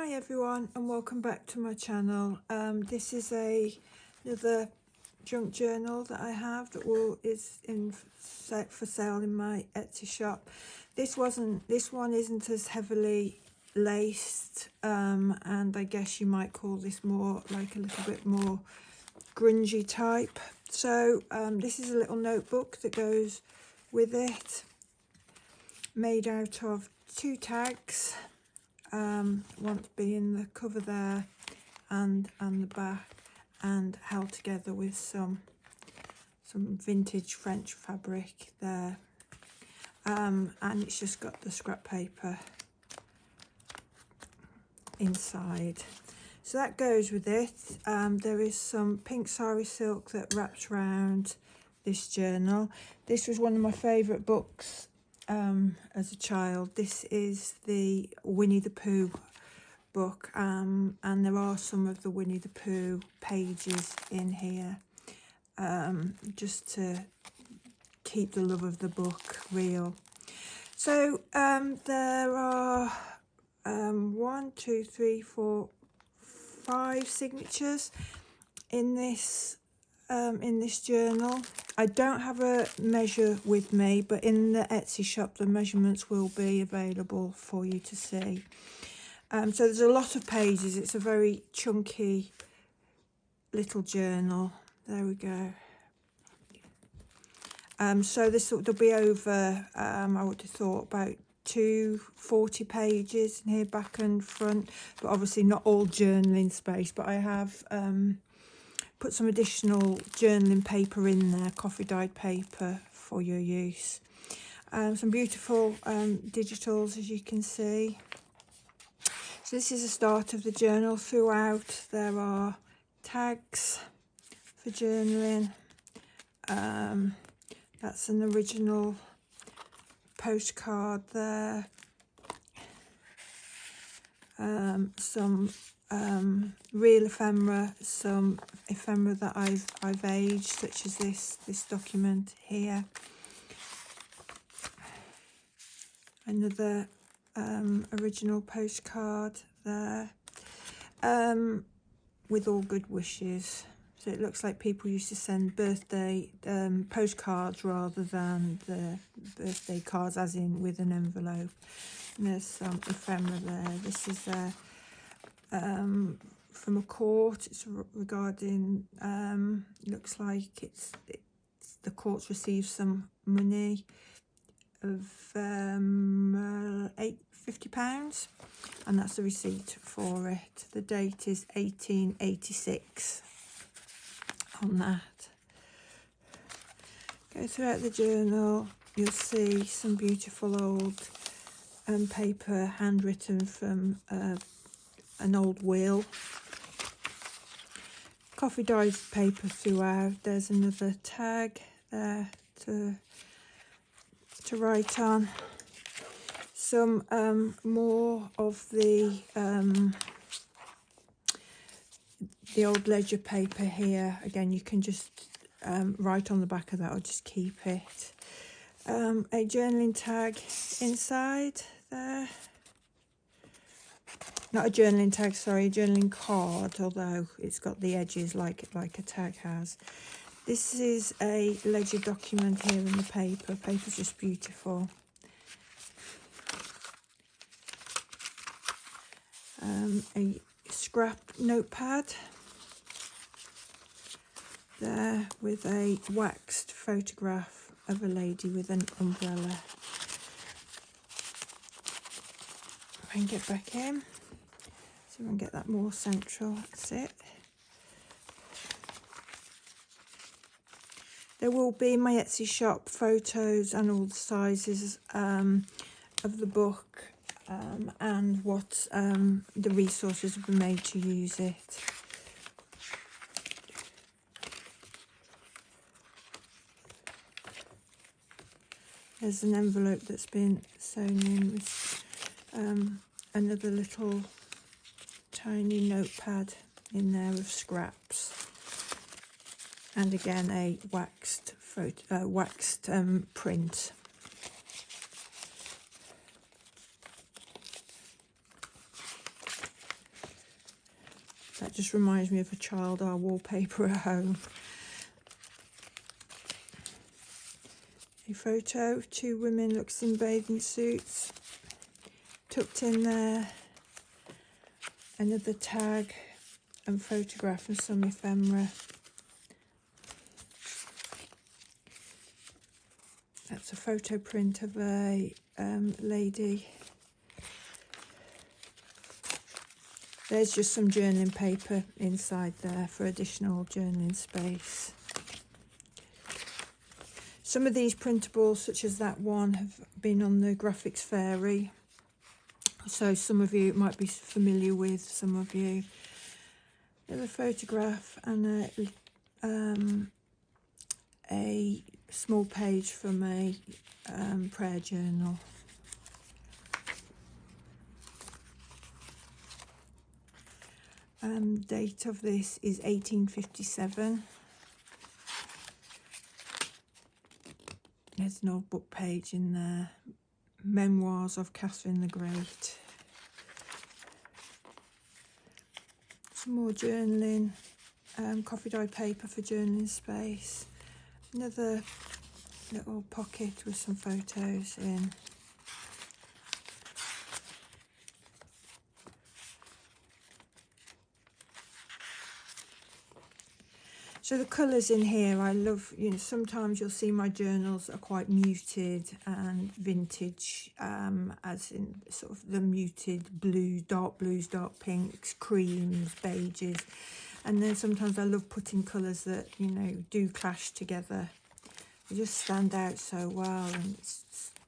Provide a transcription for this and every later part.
Hi everyone and welcome back to my channel. This is another junk journal that I have that is for sale in my Etsy shop. This one isn't as heavily laced, and I guess you might call this more like a little bit more grungy type. So this is a little notebook that goes with it, made out of 2 tags. One being the cover there and the back, and held together with some vintage French fabric there, and it's just got the scrap paper inside, so that goes with it. There is some pink sari silk that wraps around this journal. This was one of my favourite books as a child. This is the Winnie the Pooh book, and there are some of the Winnie the Pooh pages in here, just to keep the love of the book real. So there are 1, 2, 3, 4, 5 signatures in this journal. I don't have a measure with me, but in the Etsy shop the measurements will be available for you to see. So there's a lot of pages. It's a very chunky little journal. There we go. So there'll be over, I would have thought, about 240 pages in here, back and front, but obviously not all journaling space. But I have put some additional journaling paper in there, coffee dyed paper for your use. Some beautiful digitals, as you can see. So this is the start of the journal. Throughout there are tags for journaling. That's an original postcard there. Some real ephemera, some ephemera that I've aged, such as this document here. Another original postcard there, with all good wishes. So it looks like people used to send birthday postcards rather than the birthday cards, as in with an envelope. And there's some ephemera there. This is from a court. It's regarding, looks like it's the court's received some money of £50, and that's the receipt for it. The date is 1886 on that. Go throughout the journal, you'll see some beautiful old paper, handwritten from an old will. Coffee dyed paper throughout. There's another tag there to write on. Some more of the old ledger paper here. Again, you can just write on the back of that or just keep it. A journaling tag inside there. Not a journaling tag, sorry, a journaling card, although it's got the edges like a tag has. This is a ledger document here in the paper. Paper's just beautiful. A scrap notepad there with a waxed photograph of a lady with an umbrella. If I can get back in, so we can get that more central. That's it. There will be in my Etsy shop photos and all the sizes of the book, and what the resources have been made to use it. There's an envelope that's been sewn in with another little tiny notepad in there of scraps, and again a waxed print. That just reminds me of a child, our wallpaper at home. A photo of 2 women looks in bathing suits, tucked in there. Another tag and photograph and some ephemera. That's a photo print of a lady. There's just some journaling paper inside there for additional journaling space. Some of these printables, such as that one, have been on the Graphics Fairy. So some of you might be familiar with, some of you. There's a photograph and a small page from a prayer journal. Date of this is 1857. There's an old book page in there. Memoirs of Catherine the Great. Some more journaling. Coffee dye paper for journaling space. Another little pocket with some photos in. So the colours in here, I love, you know, sometimes you'll see my journals are quite muted and vintage, as in sort of the muted blues, dark pinks, creams, beiges. And then sometimes I love putting colours that, you know, do clash together. They just stand out so well, and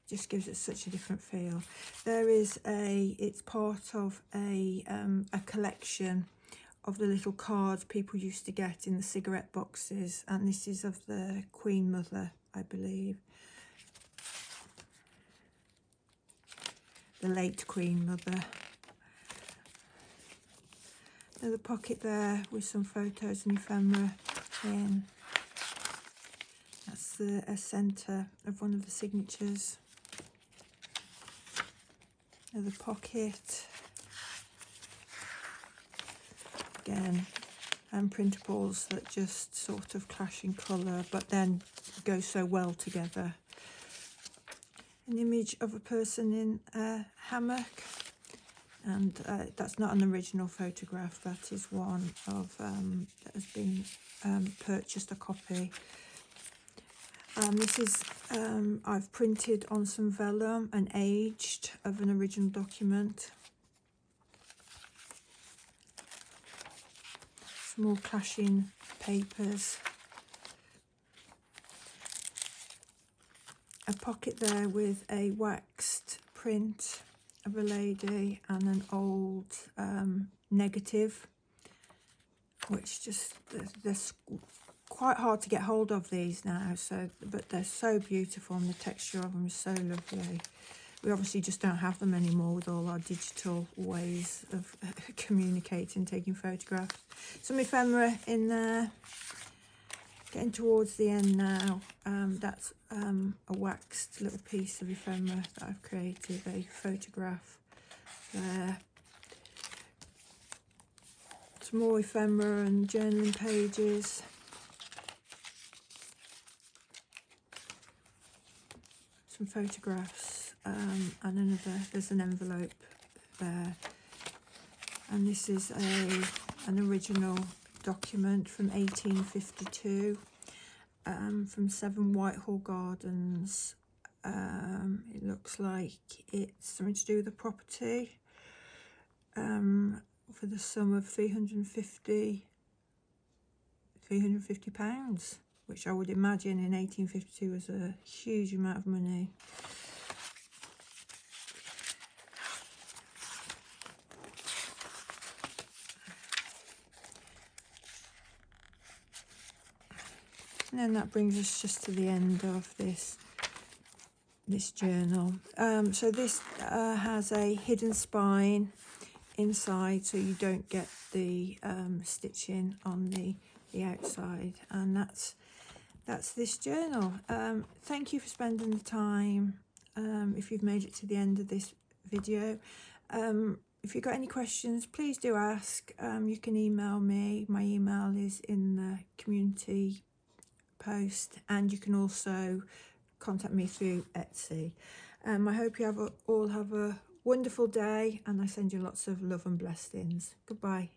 just gives it such a different feel. There is it's part of a collection of the little cards people used to get in the cigarette boxes, and this is of the Queen Mother, I believe. The late Queen Mother. There's a pocket there with some photos and ephemera in. That's a centre of one of the signatures. Another pocket. Again, and printables that just sort of clash in colour but then go so well together. An image of a person in a hammock, and that's not an original photograph, that is one of that has been purchased, a copy. This is I've printed on some vellum and aged of an original document. More clashing papers. A pocket there with a waxed print of a lady and an old negative, which just, they're quite hard to get hold of these now, so, but they're so beautiful and the texture of them is so lovely. We obviously just don't have them anymore with all our digital ways of communicating, taking photographs. Some ephemera in there. Getting towards the end now. That's a waxed little piece of ephemera that I've created, a photograph there. Some more ephemera and journaling pages. Some photographs. And another, there's an envelope there, and this is an original document from 1852 from 7 Whitehall Gardens. It looks like it's something to do with the property, for the sum of £350, which I would imagine in 1852 was a huge amount of money. And then that brings us just to the end of this journal. So this has a hidden spine inside, so you don't get the stitching on the outside, and that's this journal. Thank you for spending the time. If you've made it to the end of this video, if you've got any questions, please do ask. You can email me. My email is in the community post, and you can also contact me through Etsy. I hope you all have a wonderful day, and I send you lots of love and blessings. Goodbye.